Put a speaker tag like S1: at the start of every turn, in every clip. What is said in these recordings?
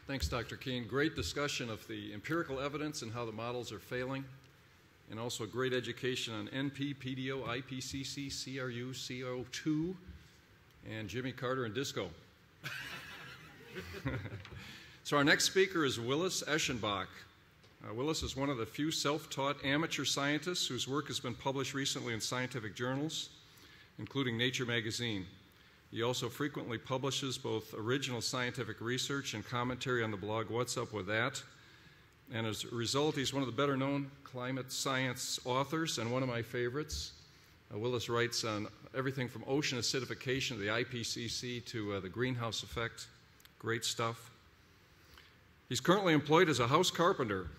S1: Thanks, Dr. Keene. Great discussion of the empirical evidence and how the models are failing, and also great education on NP, PDO, IPCC, CRU, CO2, and Jimmy Carter and disco. So our next speaker is Willis Eschenbach. Willis is one of the few self-taught amateur scientists whose work has been published recently in scientific journals, including Nature magazine. He also frequently publishes both original scientific research and commentary on the blog What's Up With That? And as a result, he's one of the better-known climate science authors and one of my favorites. Willis writes on everything from ocean acidification to the IPCC to the greenhouse effect. Great stuff. He's currently employed as a house carpenter.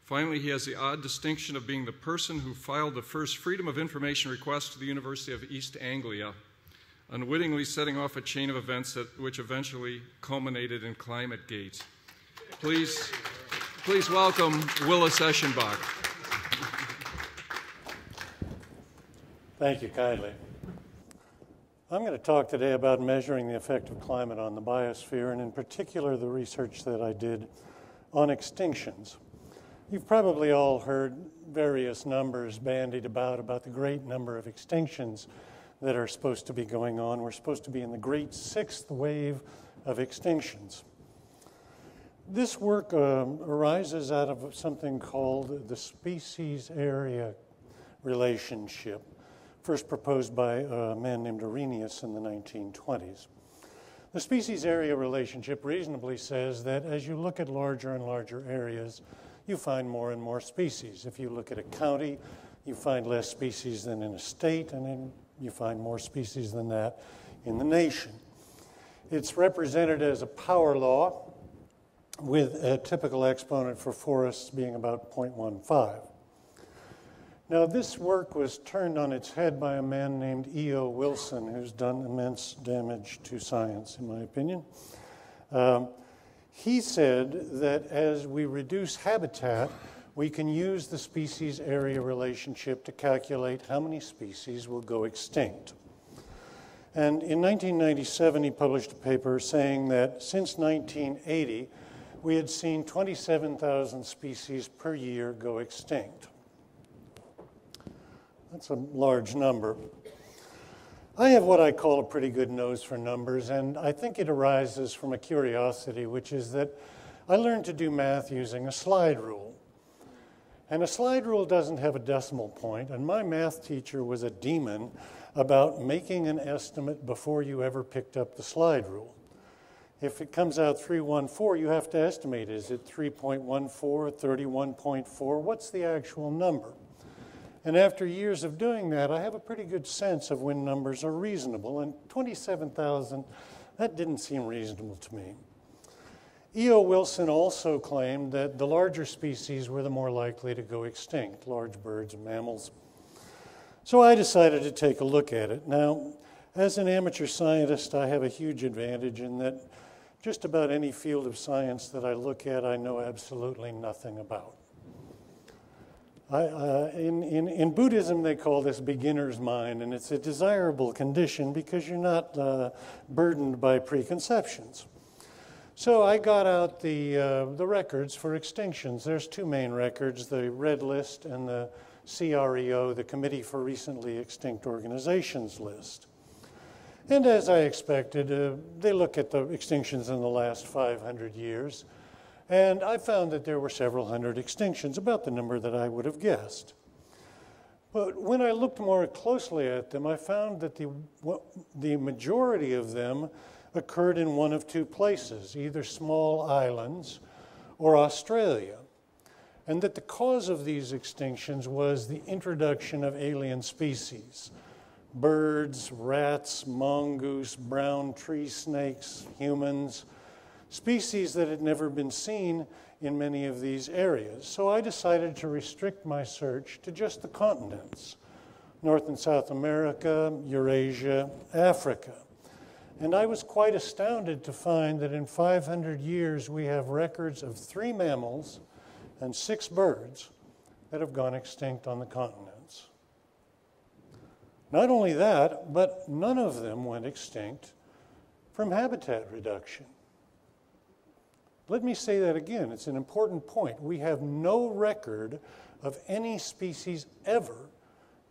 S1: Finally, he has the odd distinction of being the person who filed the first Freedom of Information request to the University of East Anglia, unwittingly setting off a chain of events which eventually culminated in ClimateGate. Please welcome Willis Eschenbach.
S2: Thank you kindly. I'm going to talk today about measuring the effect of climate on the biosphere, and in particular the research that I did on extinctions. You've probably all heard various numbers bandied about the great number of extinctions that are supposed to be going on. We're supposed to be in the great sixth wave of extinctions. This work arises out of something called the species area relationship, first proposed by a man named Arrhenius in the 1920s. The species area relationship reasonably says that as you look at larger and larger areas, you find more and more species. If you look at a county, you find less species than in a state, and then you find more species than that in the nation. It's represented as a power law with a typical exponent for forests being about 0.15. Now, this work was turned on its head by a man named E.O. Wilson, who's done immense damage to science, in my opinion. He said that as we reduce habitat, we can use the species area relationship to calculate how many species will go extinct. And in 1997, he published a paper saying that since 1980, we had seen 27,000 species per year go extinct. That's a large number. I have what I call a pretty good nose for numbers, and I think it arises from a curiosity, which is that I learned to do math using a slide rule. And a slide rule doesn't have a decimal point, and my math teacher was a demon about making an estimate before you ever picked up the slide rule. If it comes out 314, you have to estimate, is it 3.14, 31.4? What's the actual number? And after years of doing that, I have a pretty good sense of when numbers are reasonable. And 27,000, that didn't seem reasonable to me. E.O. Wilson also claimed that the larger species were the more likely to go extinct, large birds and mammals. So I decided to take a look at it. Now, as an amateur scientist, I have a huge advantage in that just about any field of science that I look at, I know absolutely nothing about. In Buddhism, they call this beginner's mind, and it's a desirable condition because you're not burdened by preconceptions. So I got out the records for extinctions. There's two main records, the Red List and the CREO, the Committee for Recently Extinct Organizations list. And as I expected, they look at the extinctions in the last 500 years. And I found that there were several hundred extinctions, about the number that I would have guessed. But when I looked more closely at them, I found that the majority of them occurred in one of two places, either small islands or Australia. And that the cause of these extinctions was the introduction of alien species. Birds, rats, mongoose, brown tree snakes, humans, species that had never been seen in many of these areas. So I decided to restrict my search to just the continents, North and South America, Eurasia, Africa. And I was quite astounded to find that in 500 years we have records of 3 mammals and 6 birds that have gone extinct on the continents. Not only that, but none of them went extinct from habitat reduction. Let me say that again. It's an important point. We have no record of any species ever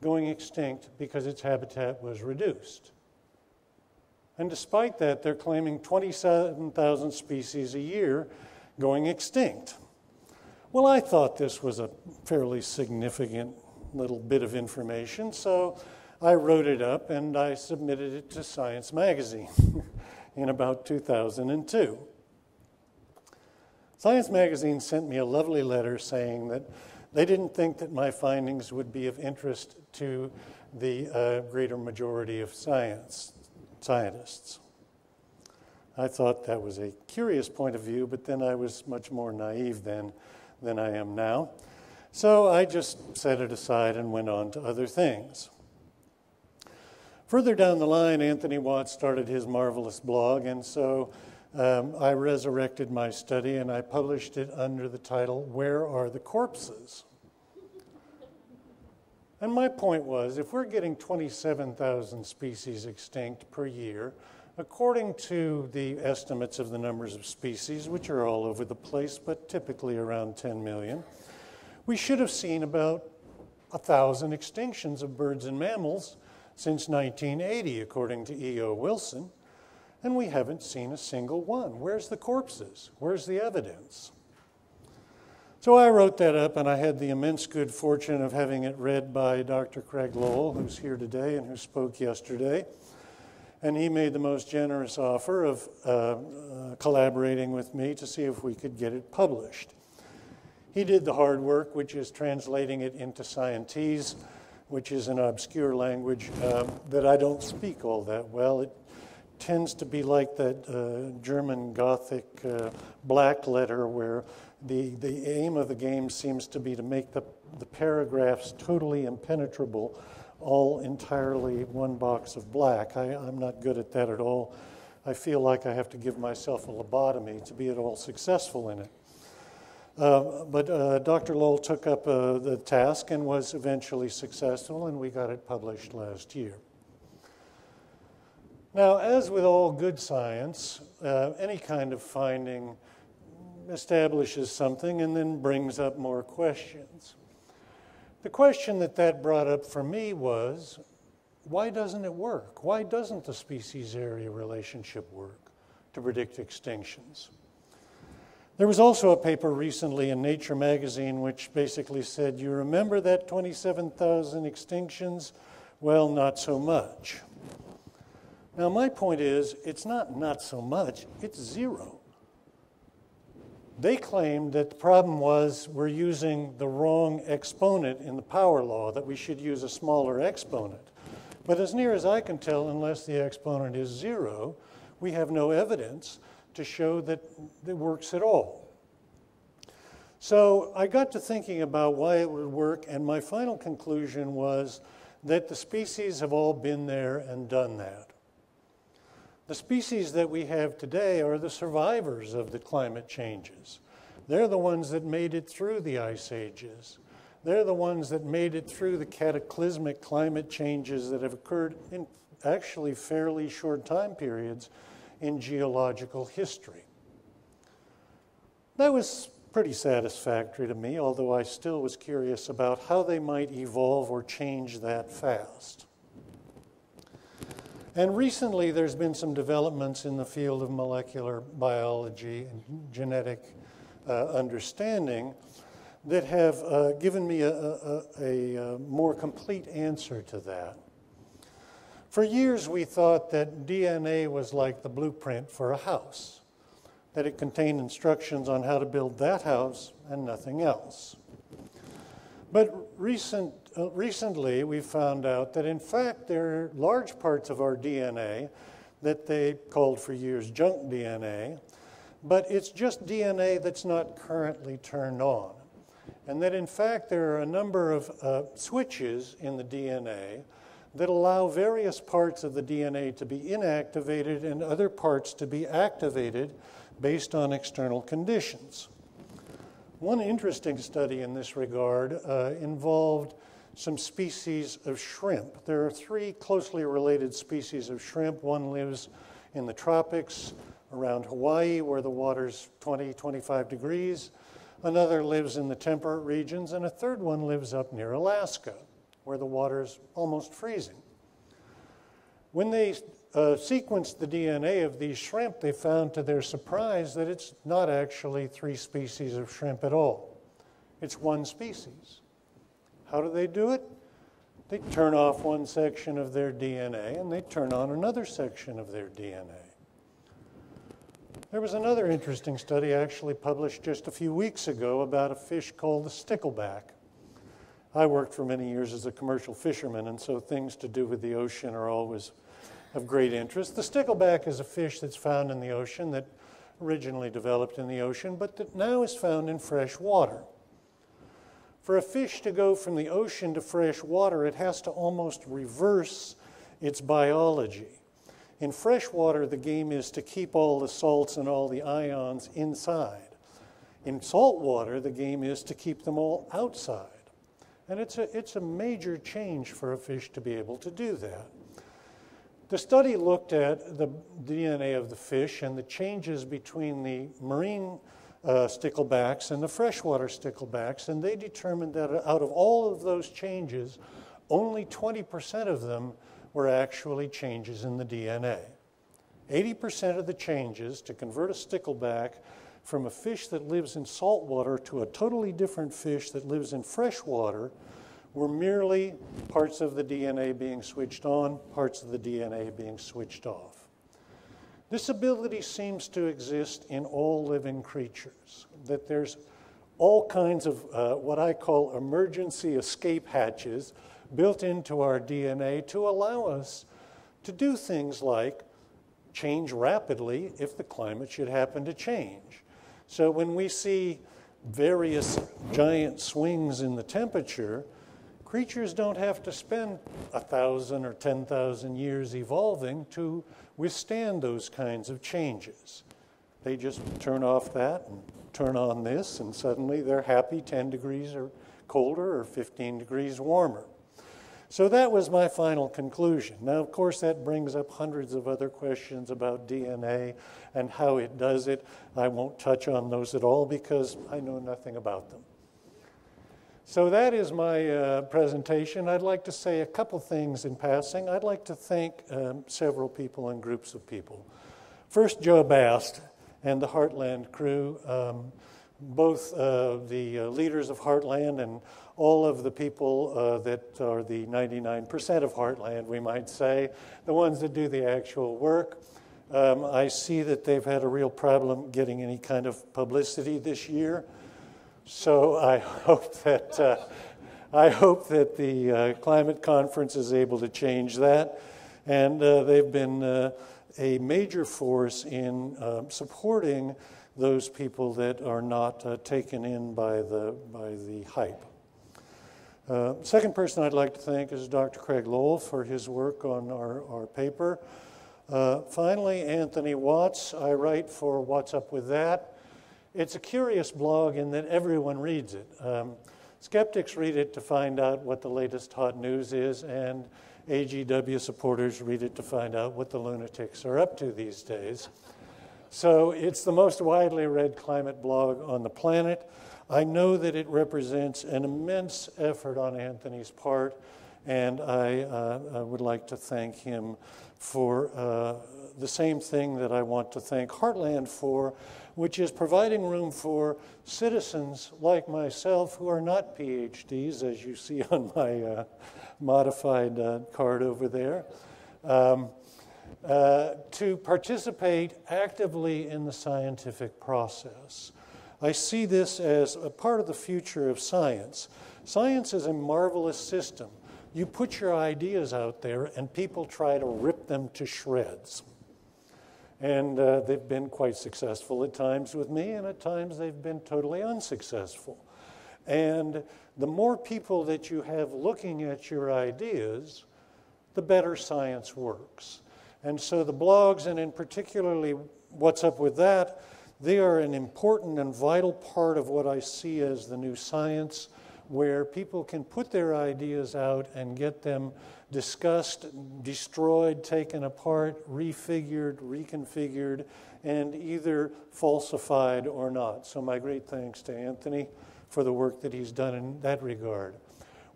S2: going extinct because its habitat was reduced. And despite that, they're claiming 27,000 species a year going extinct. Well, I thought this was a fairly significant little bit of information, so I wrote it up and I submitted it to Science magazine in about 2002. Science magazine sent me a lovely letter saying that they didn't think that my findings would be of interest to the greater majority of scientists. I thought that was a curious point of view, but then I was much more naive then than I am now. So I just set it aside and went on to other things. Further down the line, Anthony Watts started his marvelous blog, and so I resurrected my study and I published it under the title, Where Are the Corpses? And my point was, if we're getting 27,000 species extinct per year, according to the estimates of the numbers of species, which are all over the place, but typically around 10 million, we should have seen about 1,000 extinctions of birds and mammals since 1980, according to E.O. Wilson, and we haven't seen a single one. Where's the corpses? Where's the evidence? So I wrote that up, and I had the immense good fortune of having it read by Dr. Craig Lowell, who's here today and who spoke yesterday. And he made the most generous offer of collaborating with me to see if we could get it published. He did the hard work, which is translating it into Scientese, which is an obscure language that I don't speak all that well. It tends to be like that German Gothic black letter where the aim of the game seems to be to make the paragraphs totally impenetrable, all entirely one box of black. I'm not good at that at all. I feel like I have to give myself a lobotomy to be at all successful in it. But Dr. Lowell took up the task and was eventually successful, and we got it published last year. Now, as with all good science, any kind of finding establishes something and then brings up more questions. The question that brought up for me was, why doesn't it work? Why doesn't the species-area relationship work to predict extinctions? There was also a paper recently in Nature magazine which basically said, you remember that 27,000 extinctions? Well, not so much. Now, my point is, it's not so much, it's zero. They claimed that the problem was we're using the wrong exponent in the power law, that we should use a smaller exponent. But as near as I can tell, unless the exponent is zero, we have no evidence to show that it works at all. So I got to thinking about why it would work, and my final conclusion was that the species have all been there and done that. The species that we have today are the survivors of the climate changes. They're the ones that made it through the ice ages. They're the ones that made it through the cataclysmic climate changes that have occurred in actually fairly short time periods in geological history. That was pretty satisfactory to me, although I still was curious about how they might evolve or change that fast. And recently there's been some developments in the field of molecular biology and genetic understanding that have given me a more complete answer to that. For years we thought that DNA was like the blueprint for a house, that it contained instructions on how to build that house and nothing else. But recently we found out that in fact there are large parts of our DNA that they called for years junk DNA, but it's just DNA that's not currently turned on. And that in fact there are a number of switches in the DNA that allow various parts of the DNA to be inactivated and other parts to be activated based on external conditions. One interesting study in this regard involved some species of shrimp. There are three closely related species of shrimp. One lives in the tropics around Hawaii where the water's 20, 25 degrees. Another lives in the temperate regions, and a third one lives up near Alaska where the water's almost freezing. When they sequenced the DNA of these shrimp, they found to their surprise that it's not actually 3 species of shrimp at all. It's 1 species. How do they do it? They turn off one section of their DNA and they turn on another section of their DNA. There was another interesting study actually published just a few weeks ago about a fish called the stickleback. I worked for many years as a commercial fisherman, and so things to do with the ocean are always of great interest. The stickleback is a fish that's found in the ocean, that originally developed in the ocean, but that now is found in fresh water. For a fish to go from the ocean to fresh water, it has to almost reverse its biology. In fresh water, the game is to keep all the salts and all the ions inside. In salt water, the game is to keep them all outside. And it's a major change for a fish to be able to do that. The study looked at the DNA of the fish and the changes between the marine sticklebacks and the freshwater sticklebacks, and they determined that out of all of those changes, only 20% of them were actually changes in the DNA. 80% of the changes to convert a stickleback from a fish that lives in salt water to a totally different fish that lives in fresh water were merely parts of the DNA being switched on, parts of the DNA being switched off. This ability seems to exist in all living creatures, that there's all kinds of what I call emergency escape hatches built into our DNA to allow us to do things like change rapidly if the climate should happen to change. So when we see various giant swings in the temperature, creatures don't have to spend 1,000 or 10,000 years evolving to withstand those kinds of changes. They just turn off that and turn on this, and suddenly they're happy 10 degrees or colder or 15 degrees warmer. So that was my final conclusion. Now, of course, that brings up hundreds of other questions about DNA and how it does it. I won't touch on those at all because I know nothing about them. So that is my presentation. I'd like to say a couple things in passing. I'd like to thank several people and groups of people. First, Joe Bast and the Heartland crew, both the leaders of Heartland and all of the people that are the 99% of Heartland, we might say, the ones that do the actual work. I see that they've had a real problem getting any kind of publicity this year. So I hope that the climate conference is able to change that, and they've been a major force in supporting those people that are not taken in by the hype. Second person I'd like to thank is Dr. Craig Lowell for his work on our paper. Finally, Anthony Watts. I write for What's Up With That. It's a curious blog in that everyone reads it. Skeptics read it to find out what the latest hot news is, and AGW supporters read it to find out what the lunatics are up to these days. So it's the most widely read climate blog on the planet. I know that it represents an immense effort on Anthony's part, and I would like to thank him for the same thing that I want to thank Heartland for, which is providing room for citizens like myself who are not PhDs, as you see on my modified card over there, to participate actively in the scientific process. I see this as a part of the future of science. Science is a marvelous system. You put your ideas out there and people try to rip them to shreds. And they've been quite successful at times with me, and at times they've been totally unsuccessful. And the more people that you have looking at your ideas, the better science works. And so the blogs, and in particularly What's Up With That, they are an important and vital part of what I see as the new science, where people can put their ideas out and get them discussed, destroyed, taken apart, refigured, reconfigured, and either falsified or not. So my great thanks to Anthony for the work that he's done in that regard.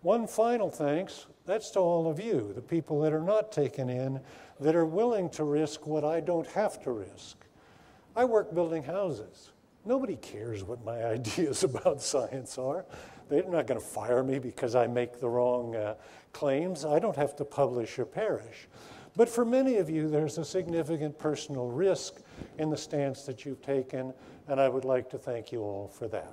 S2: One final thanks, that's to all of you, the people that are not taken in, that are willing to risk what I don't have to risk. I work building houses. Nobody cares what my ideas about science are. They're not going to fire me because I make the wrong claims. I don't have to publish or perish. But for many of you, there's a significant personal risk in the stance that you've taken, and I would like to thank you all for that.